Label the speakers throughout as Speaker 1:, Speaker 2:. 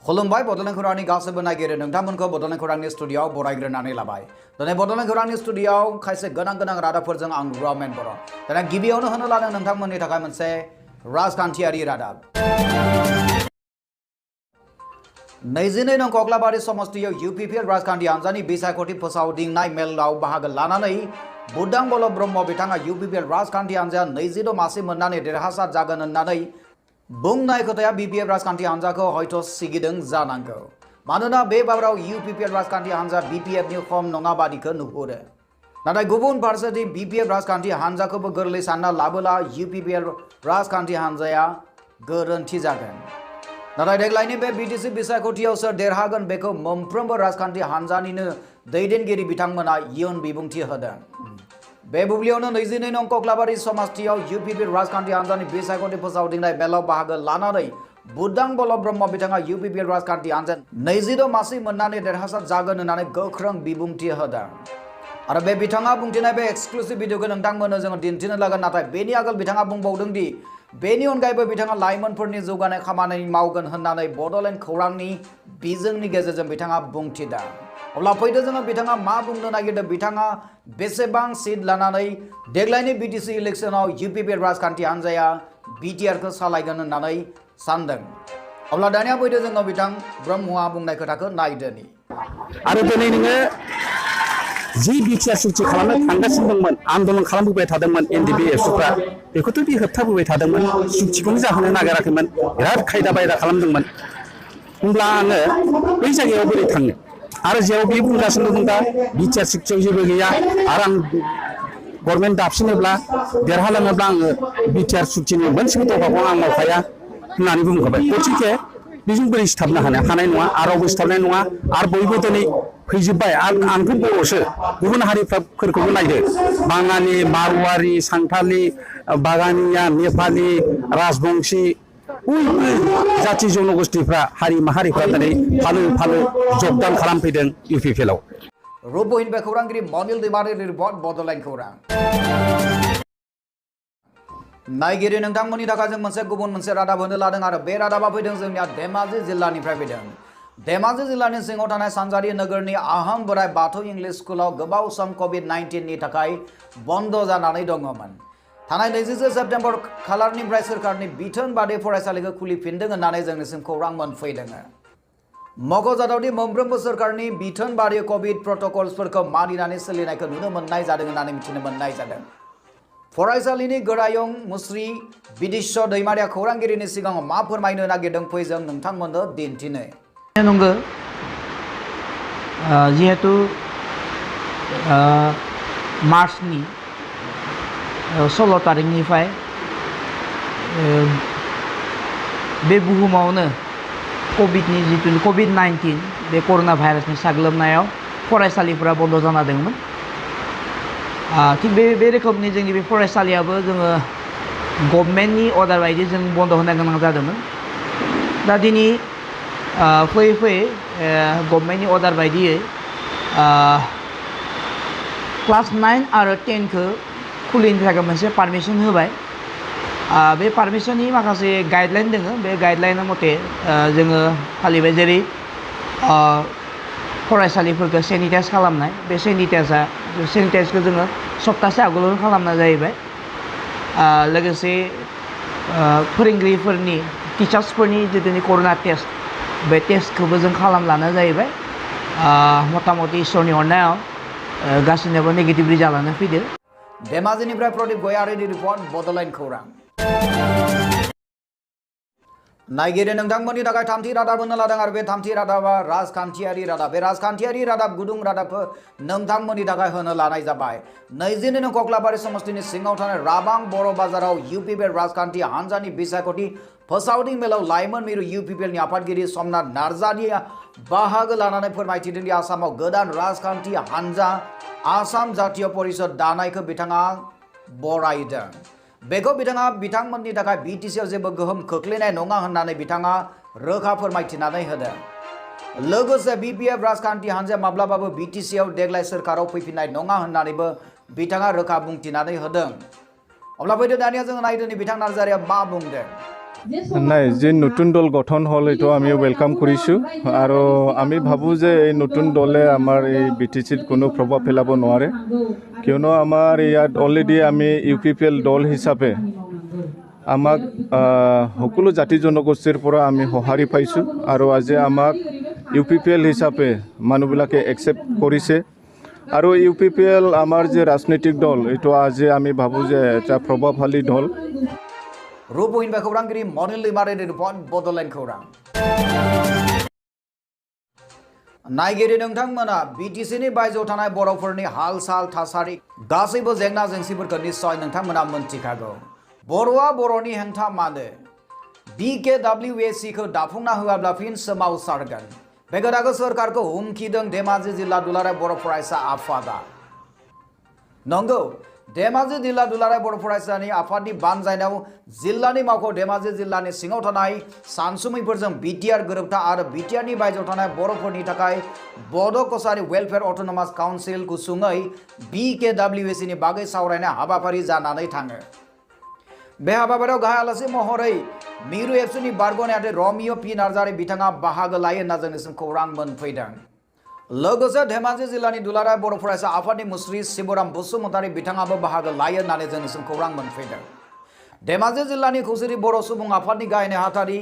Speaker 1: खुलुमबाय बड'लेण्ड खौरांनि गासैबो नायगिरि नोंथांमोनखौ बड'लेण्ड खौरांनि स्टुडिय'आव बरायग्रोनानै लाबाय। दिनै बड'लेण्ड खौरांनि स्टुडिय'आव खायसे गोनां रादाबफोरजों आं रमेन बर'। दिनै गिबियावनो होनो लादों नोंथांमोननि थाखाय मोनसे राजखान्थियारि रादाब। 22 नं कक्लाबारि समस्तियाव UPPL राजखान्थि हान्जानि बिसायख'थि फोसावदिंनाय मेलाव बाहागो लानानै बुदां बल्लभ ब्रह्म बिथाङा UPPL राजखान्थि हान्जाया 22 मासि मोननानै देरहासार जागोन होननानै बुंनाय खोथाया BPF राजखान्थि हान्जाखौ हयथ' सिगिदों जानांगौ। मानोना बे बाराव UPPL राजखान्थि हान्जा BPF नि खम नङा बादिखौ नुहुरो। नाथाय गुबुन फारसेथिं BPF राजखान्थि हान्जाखौबो गोरलै सानना लाबोला UPPL राजखान्थि हान्जाया गोरोन्थि जागोन। नाथाय देग्लायनि बे BTC बिसायख'थियाव सोर देरहागोन बेखौ मोनफ्रोमबो राजखान्थि हान्जानिनो दैदेनगिरि बिथांमोना इयुन बिबुंथि होदों। बे बुब्लियावनो 22 नं कक्लाबारि समस्तियाव UPPL राजखान्थि हान्जानि बिसायख'थि फोसावदिंनाय मेलाव बाहागो लानानै बुदां बल्लभ ब्रह्म बिथाङा UPPL राजखान्थि हान्जाया 22 मासि मोननानै देरहासार जागोन होननानै गोख्रों बिबुंथि होदों। आरो बे बिथाङा बुंथिनाय बे एक्सक्लुसिभ भिडिअखौ नोंथांमोननो जोङो दिन्थिनो लागोन। नाथाय बेनि आगोल बिथाङा बुंबावदों दि बेनि अनगायैबो बिथाङा लाइमोनफोरनि जौगानाय खामानि मावगोन होननानै बड'लेण्ड खौरांनि बिजोंनि गेजेरजों बिथाङा बुंथिदों। अब्ला फैदो जोङो बिथाङा मा बुंनो नागिरदों, बिथाङा बेसेबां सिट लानानै देग्लायनि BTC इलेक्शनाव UPPL राजखान्थि हान्जाया BTRखौ सालायगोन होननानै सानदों। अब्ला दानिया फैदो जोङो बिथां ब्रह्मआ बुंनाय खोथाखौ नायदोनि।
Speaker 2: आरो दिनै नोङो जि BTR सुक्ति खालामनो थांगासिनो दंमोन, आन्दलन खालामबोबाय थादोंमोन NDP एबसुफ्रा, बेखौथ' बे होबथाबोबाय थादोंमोन, सुक्तिखौनो जाहोनो नागिराखैमोन, बिराद खायदा बायदा खालामदोंमोन। होमब्ला आङो बै जायगायाव बोरै थांनो? आरो जेराव बे बुंगासिनो दं दा BTR सुक्तियाव जेबो गैया, आरो आं गभर्नमेन्ट दाफिनोब्ला देरहालाङोब्ला आङो BTR सुक्तिनि मोनसेबो दफाखौ आं मावखाया होननानै बुंखाबाय। गथिखे बेजों बोरै सिथाबनो हानाय नङा, आरो रावबो सिथाबनाय नङा। आरो बयबो दिनै फैजोब्बाय, आंथ' बर'सो, गुबुन हारिफोरखौबो नायदो, बाङालि, मारवारि, सान्थालि, बागानिया, नेपालि, राजबंशी, बयबो जाथि जनगोष्ठीफ्रा, हारि माहारिफ्रा दिनै फालो फालो जगदान खालामफैदों UPPLआव।
Speaker 1: रुपहिन बे खौरांगिरि मनिल दैमारिनि रिपर्ट बड'लेण्ड खौरां। नायगिरि नोंथांमोननि थाखाय जों गुबुन मोनसे रादाब होनो लादों आरो बे रादाबा फैदों जोंनिया धेमाजि जिल्लानिफ्राय फैदों। धेमाजि जिल्लानि सिङाव थानाय सानजारि नोगोरनि आहम बोराइ बाथौ इंलिश स्कुलाव गोबाव सम COVID-19 नि थाखाय बन्द जानानै दङमोन। थानाय 24 सेप्तेम्बर खालारनिफ्राय सोरखारनि बिथोन बादै फरायसालिखौ खुलिफिनदों होननानै जोंनिसिम खौरां मोनफैदों। मख'जाथावदि मोनफ्रोमबो सोरखारनि बिथोन बादै कभिड प्रट'कल्सफोरखौ मानिनानै सोलिनायखौ नुनो मोननाय जादों होननानै मिथिनो मोननाय जादों। फरायसालिनि गोरायुं मुस्रि बिदिस्स दैमारिया खौरांगिरिनि सिगाङाव मा फोरमायनो नागिरदों फै जों नोंथांमोननो दिन्थिनो।
Speaker 3: नंगौ, जिहेतु मार्चनि 16 तारिखनिफ्राय बे बुहुमावनो कभिडनि जितु COVID-19 बे कर'ना भाइरासनि साग्लोबनायाव फरायसालिफोरा बन्द जाना दंमोन। थिग बे रोखोमनि जोंनि बे फरायसालियाबो जोङो गभर्नमेन्टनि अर्डार बायदि जों बन्द होनो गोनां जादोंमोन। दा दिनै फैयै फैयै गभर्नमेन्टनि अर्डार बायदियै क्लास 9 आरो 10 खौ खुलिनो थाखाय मोनसे पारमिसन होबाय। बे पारमिसननि माखासे गाइडलाइन दङ। बे गाइडलाइन मथे जोङो फालिबाय, जेरै फरायसालिफोरखौ सेनिटाइज खालामनाय, बे सेनिटाइजखौ जोङो सप्तासे आगोलावनो खालामनाय जाहैबाय। लोगोसे फोरोंगिरिफोरनि टिचार्सफोरनि जितुनि कर'ना टेस्ट, बे टेस्टखौबो जों खालामलानो जाहैबाय। मथा मथि इसोरनि अननायाव गासैनोबो नेगेटिभ रिजाल्टआनो फैदो।
Speaker 1: धेमाजिनिफ्राय प्रदीप गयारिनि रिपर्ट बड'लेण्ड खौरां। नायगिरि नोंथांमोननि थाखाय थामथि रादाब होनो लादों आरो बे थामथि रादाबा राजखान्थियारि रादाब। बे राजखान्थियारि रादाब गुदुं रादाबखौ नोंथांमोननि थाखाय होनो लानाय जाबाय। 22 नं कक्लाबारि समस्तिनि सिङाव थानाय राबां बर' बाजाराव UPPL राजखान्थि हान्जानि बिसायख'थि फोसावदिं मेलाव लाइमोन मिरु UPPL नि आफादगिरि समनाथ नार्जारिया बाहागो लानानै फोरमायथिदों दि आसामाव गोदान राजखान्थि हान्जा आसाम जातीय परिषद दानायखौ बिथाङा बरायदों। बेखौ बिथाङा बिथांमोननि थाखाय BTCआव जेबो गोहोम खोख्लैनाय नङा होननानै बिथाङा रोखा फोरमायथिनानै होदों। लोगोसे BPF राजखान्थि हान्जाया माब्लाबाबो BTCआव देग्लाय सोरखाराव फैफिननाय नङा होननानैबो बिथाङा रोखा बुंथिनानै होदों। अब्ला फैदो दानिया जोङो नायदोनि बिथां नार्जारिया मा बुंदों।
Speaker 4: নাই যে নতুন দল গঠন হল এইটো আমি ওয়েলকাম কৰিছো আৰু আমি ভাবো যে এই নতুন দলে আমাৰ এই বিটিচিত কোনো প্ৰভাৱ পেলাব নোৱাৰে কিয়নো আমাৰ ইয়াত অলৰেডি আমি ইউপিপিএল দল হিচাপে আমাক সকলো জাতি জনগোষ্ঠীৰ পৰা আমি সঁহাৰি পাইছোঁ আৰু আজি আমাক ইউপিপিএল হিচাপে মানুহবিলাকে একচেপ্ট কৰিছে আৰু ইউপিপিএল আমাৰ যে ৰাজনৈতিক দল এইটো আজি আমি ভাবো যে এটা প্ৰভাৱশালী দল
Speaker 1: Rubuhin ba Kurangiri Monil Limare report Bodoland Kurang. Naigiri nongtang mana BTC ni baijo tanai boroforni hal sal thasari gasibo jengna jengsibor nisoy nongtang mana montikago. Borwa boroni hengtha mane BKWAC ko dafungna huabla fin semau sargan. Begadago sarkar ko humki dong Dhemaji jilla dulare boroforaisa afada. Nongo Dhemaji jilla dulare boroforaisani afadi banjainau जिल्लानि मावख' धेमाजि जिल्लानि सिङाव थानाय सानसुमैफोरजों BTR गोरोबथा आरो बिटिआरनि बायजोआव थानाय बर'फोरनि थाखाय बड' कसारि वेलफेयार अट'नमास काउन्सिल गुसुङै BKWAC नि बागै सावरायनाय हाबाफारि जानानै थाङो बे हाबाफारियाव गाहाय आलासि महरै मिरु एबसुनि बारग' नेहाथारि रमिय' पि नार्जारि बिथाङा बाहागो लायो होनना जोंनिसिम खौरां मोनफैदों लोगोसे धेमाजि जिल्लानि दुलाराय बर' फरायसा आफादनि मुस्रि शिवराम बसुमतारि बिथाङाबो बाहागो लायो होननानै जोंनिसिम खौरां मोनफैदों धेमाजि जिल्लानि खौसेथि बर' सुबुं आफादनि गाहाय नेहाथारि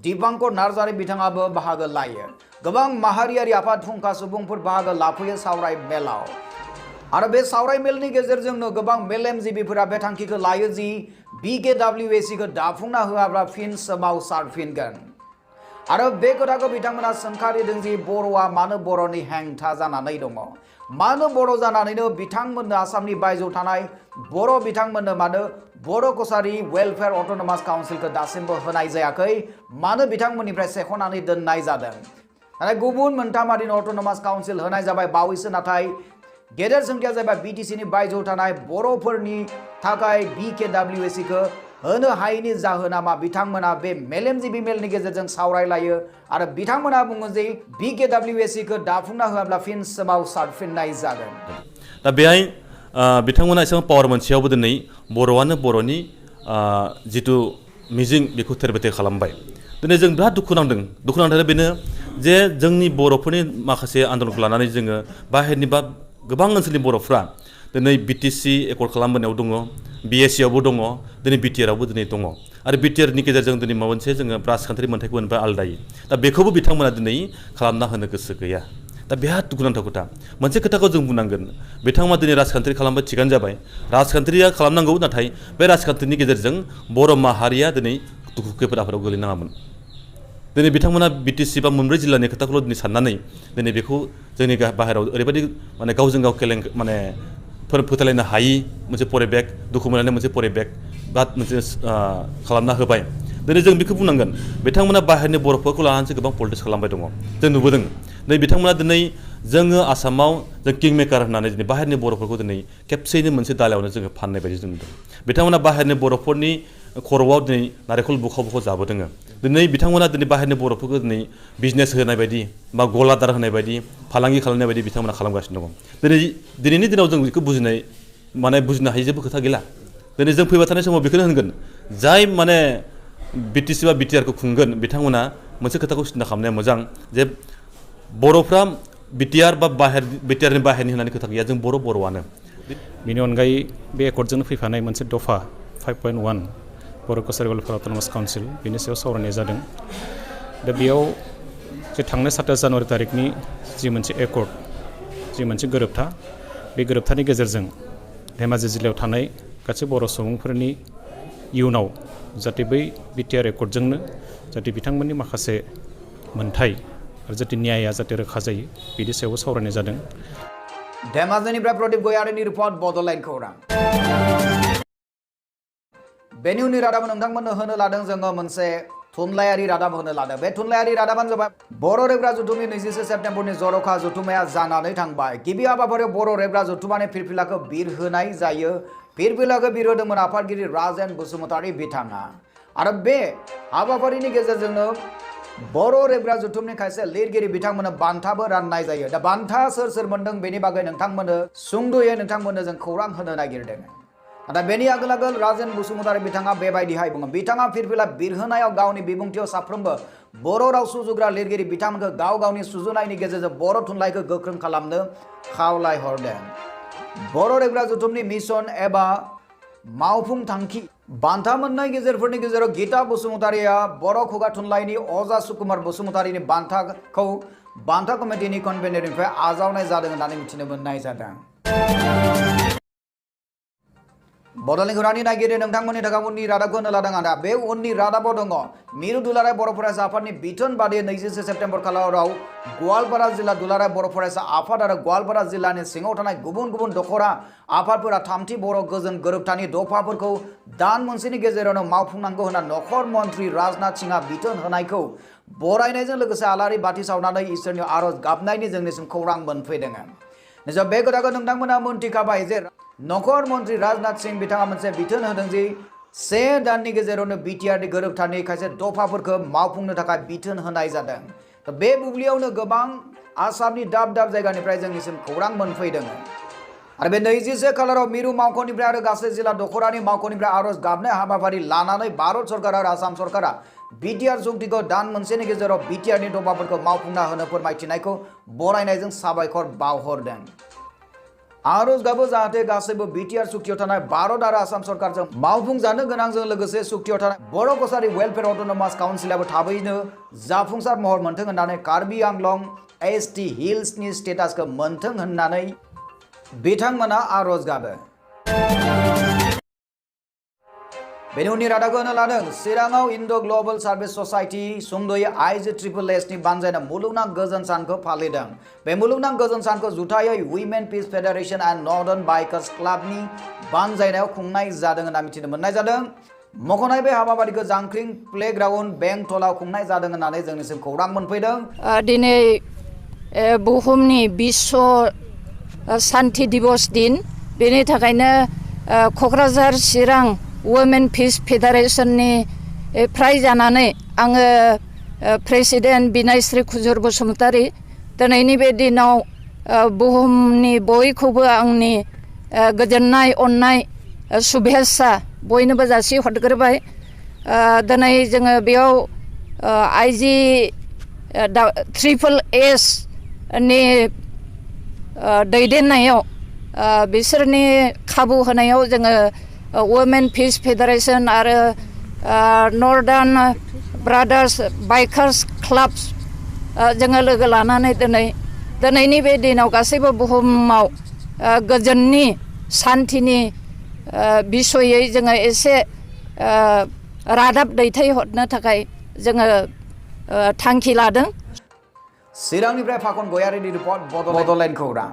Speaker 1: दिपांकर नार्जारि बिथाङाबो बाहागो लायो गोबां माहारियारि आफाद फुंखा सुबुंफोर बाहागो लाफैयो सावराय मेलाव आरो बे सावराय मेलनि गेजेरजोंनो गोबां मेलेमजिबिफोरा बे थांखिखौ लायो जि BKWAC खौ दाफुंना होआब्ला फिन सोमावसारफिनगोन आरो बे खोथाखौ बिथांमोना सोंखारिदों जि बर'आ मानो बर'नि हेंथा जानानै दङ मानो बर' जानानैनो बिथांमोननो आसामनि बायजोआव थानाय बर' बिथांमोननो मानो बर' कसारि वेलफेयार अट'नमास काउन्सिलखौ दासिमबो होनाय जायाखै मानो बिथांमोननिफ्राय सेख'नानै दोननाय जादों नाथाय गुबुन मोनथामारिनि अट'नमास काउन्सिल होनाय जाबाय बावैसो नाथाय गेदेर सोंथिया जाबाय BTC नि बायजोआव थानाय बर'फोरनि थाखाय BKWAC खौ होनो हायैनि जाहोना मा बिथांमोना बे मेलेमजिबि मेलनि गेजेरजों सावरायलायो आरो बिथांमोना बुङो जे BKWAC खौ दाफुंना होआब्ला फिन सोमावसारफिननाय जागोन
Speaker 5: दा बेहाय बिथांमोना एसेबां पावार मोनसेयावबो दिनै बर'आनो बर'नि जिथु मिजिं बेखौ थेर-बेथेर खालामबाय दिनै जों बिराद दुखु नांदों बेनो जे जोंनि बर'फोरनि माखासे आन्दोलनखौ लानानै जोङो बाहेरनि बा गोबां ओनसोलनि बर'फ्रा दिनै BTC एकर्ड खालामबोनायाव दङ BAC आवबो दङ दिनै BTR आवबो दिनै दङ आरो BTR नि गेजेरजों दिनै माबा मोनसे जोङो राजखान्थियारि मोन्थायखौ मोनबाय आलदायै दा बेखौबो बिथांमोना दिनै खालामना होनो गोसो गैया दा बिराद दुखुनांथाव खोथा मोनसे खोथाखौ जों बुंनांगोन बिथांमोना दिनै राजखान्थि खालामबाय थिगानो जाबाय राजखान्थिया खालामनांगौ नाथाय बे राजखान्थिनि गेजेरजों बर' माहारिया दिनै दुखु खैफोद आफोदाव गोलैनाङामोन दिनै बिथांमोना BTC बा मोनब्रै जिल्लानि खोथाखौल' दिनै साननानै दिनै बेखौ जोंनि बाहेराव ओरैबायदि माने गावजों गाव माने फोथायलायनो हायि मोनसे परिबेक दुखु मोननाय मोनसे परिबेक बा मोनसे खालामना होबाय दिनै जों बेखौ बुंनांगोन बिथांमोना बाहेरनि बर'फोरखौ लानानैसो गोबां पलिटिक्स खालामबाय दङ जों नुबोदों नै बिथांमोना दिनै जोङो आसामाव जों किंमेकार होननानै दिनै बाहेरनि बर'फोरखौ दिनै खेबसेयैनो मोनसे दालायावनो जोङो फाननाय बायदि जों नुदों बिथांमोना बाहेरनि बर'फोरनि खर'आव दिनै नारेंखल बुखाव जाबोदों दिनै बिथांमोना दिनै बाहेरनि बर'फोरखौ दिनै बिजनेस होनाय बायदि बा गलादार होनाय बायदि फालांगि खालामनाय बायदि बिथांमोना खालामगासिनो दङ दिनैनि दिनाव जों बेखौ बुजिनो हायै जेबो खोथा गैला दिनै जों फैबाय थानाय समाव बेखौनो होनगोन जाय माने BTC बा BTR खौ खुंगोन बिथांमोना मोनसे खोथाखौ सिन्था खालामनाया मोजां जे बर'फ्रा BTR बा BTR नि बाहेरनि होननानै खोथा गैया जों बर'आनो
Speaker 6: बेनि अनगायै बे एकर्डजोंनो फैफानाय मोनसे दफा 5.1 बर' कसारि वेलफेयार अट'नमास काउन्सिल बेनि सायाव सावरायनाय जादों दा बेयाव जे थांनाय 27 जानुवारि तारिखनि जि मोनसे एकर्ड जि मोनसे गोरोबथा बे गोरोबथानि गेजेरजों धेमाजि जिल्लायाव थानाय गासै बर' सुबुंफोरनि इयुनाव जाहाथे बै BTR एकर्डजोंनो जाहाथे बिथांमोननि माखासे मोन्थाय आरो जाहाथे न्यायआ जाहाथे रोखा जायो बिनि सायावबो सावरायनाय जादों
Speaker 1: धेमाजिनिफ्राय प्रदीप गयारिनि रिपर्ट बड'लेण्ड खौरां बेनिउनि रादाब नोंथांमोननो होनो लादों जोङो मोनसे थुनलाइयारि रादाब होनो लादों बे थुनलाइयारि रादाबानो जाबाय बर' रेबग्रा जथुमनि 24 सेप्तेम्बरनि जर'खा जथुमाया जानानै थांबाय गिबि हाबाफारियाव बर' रेबग्रा जथुमानि फिरफिलाखौ बिरहोनाय जायो फिरफिलाखौ बिरहोदोंमोन आफादगिरि राजेन बसुमतारि बिथाङा आरो बे हाबाफारिनि गेजेरजोंनो बर' रेबग्रा जथुमनि खायसे लिरगिरि बिथांमोननो बान्थाबो राननाय जायो दा बान्था सोर मोनदों बेनि बागै नोंथांमोननो सुंद'यै नोंथांमोननो जों खौरां होनो नागिरदों नाथाय बेनि आगोल आगोल राजेन बसुमतारी बिथाङा बेबायदिहाय बुङो बिथाङा फिरफिला बिरहोनायाव गावनि बिबुंथियाव साफ्रोमबो बर' राव सुजुग्रा लिरगिरि बिथांमोनखौ गाव गावनि सुजुनायनि गेजेरजों बर' थुनलाइखौ गोख्रों खालामनो खावलायहरदों। बर' रेबग्रा जथुमनि मिशन एबा मावफुं थांखि बान्था मोननाय गेजेरफोरनि गेजेराव गीता बसुमतारीया बर' खुगा थुनलाइनि अजा सुकुमार बसुमतारीनि बान्थाखौ बान्था कमिटिनि कनभेनरनिफ्राय आजावनाय जादों होननानै मिथिनो मोननाय जादों। बड'लेण्ड खौरांनि नायगिरि नोंथांमोननि थाखाय उननि रादाबखौ होनो लादों आदा बे उननि रादाबाव दङ मिरु दुलाराय बर' फरायसा आफादनि बिथोन बादियै 21 सेप्तेम्बर खालाराव गवालपारा जिल्ला दुलाराय बर' फरायसा आफाद आरो गवालपारा जिल्लानि सिङाव थानाय गुबुन गुबुन दखरा आफादफोरा थामथि बर' गोजोन गोरोबथानि दफाफोरखौ दान मोनसेनि गेजेरावनो मावफुंनांगौ होनना नखर मन्त्रि राजनाथ सिंहा बिथोन होनायखौ बरायनायजों लोगोसे आलारि बाथि सावनानै इसोरनि आरज गाबनायनि जोंनिसिम खौरां मोनफैदों। निजा बे खोथाखौ नोंथांमोना मोनथिखाबाय जे नखर मन्त्रि राजनाथ सिंह बिथाङा मोनसे बिथोन होदों जे 1 दाननि गेजेरावनो बिटिआरनि गोरोबथानि खायसे दफाफोरखौ मावफुंनो थाखाय बिथोन होनाय जादों। बे बुब्लियावनो गोबां आसामनि दाब दाब जायगानिफ्राय जोंनिसिम खौरां मोनफैदों आरो बे 21 खालाराव मिरु मावख'निफ्राय आरो गासै जिल्ला दखरानि मावख'निफ्राय आरज गाबनाय हाबाफारि लानानै भारत सरकार आरो आसाम सरकारा बिटिआर जुक्तिखौ दान मोनसेनि गेजेराव बिटिआरनि दफाफोरखौ मावफुंना होनो फोरमायथिनायखौ बरायनायजों साबायखर बावहरदों। आरज गाबो जाहाथे गासैबो बिटिआर सुक्तियाव थानाय भारत आरो आसाम सरकारजों मावफुंजानो गोनांजों लोगोसे सुक्तियाव थानाय बर' कसारी वेलफेयार अट'नमास काउन्सिलाबो थाबैनो जाफुंसार महर मोनथों होननानै कार्बि आंलं ST हिल्सनि स्टेटासखौ मोनथों होननानै बिथांमोना आरज गाबो। बेनि उननि रादाबखौ होनो लादों चिराङाव इन्ड' ग्लबेल सार्भिस ससाइटि सुंद'यै IJSSनि बानजायनाय मुलुगनां गोजोन सानखौ फालिदों। बे मुलुगनां गोजोन सानखौ जुथायै women peace federation and northern bikers क्लाबनि बानजायनायाव खुंनाय जादों होनना मिथिनो मोननाय जादों। मख'नाय बे हाबाफारिखौ जांख्रिं प्लेग्राउन्ड बेंटलाव खुंनाय जादों होननानै जोंनिसिम खौरां मोनफैदों।
Speaker 7: दिनै बुहुमनि विश्व शान्ति दिवस दिन बेनि थाखायनो क'क्राझार चिरां वुमेन पिस फेडारेशननि फ्राय जानानै आङो प्रेसिडेन्ट बिनायश्री खुजुर बसुमतारी दिनैनि बे दिनाव बुहुमनि बयखौबो आंनि गोजोननाय अननाय शुभेच्छा बयनोबो जासि हरग्रोबाय। दिनै जोङो बेयाव IJSSS नि दैदेननायाव बिसोरनि खाबु होनायाव जोङो वुमेन पिस फेडारेशन आरो नर्दार्न ब्रादार्स बाइकार्स क्लाब्स जोङो लोगो लानानै दिनैनि बे दिनाव गासैबो बुहुमाव गोजोननि शान्तिनि बिसयै जोङो एसे रादाब दैथायहरनो थाखाय जोङो थांखि लादों।
Speaker 1: चिरांनिफ्राय फाखन गयारिनि रिपर्ट बड'लेण्ड खौरां।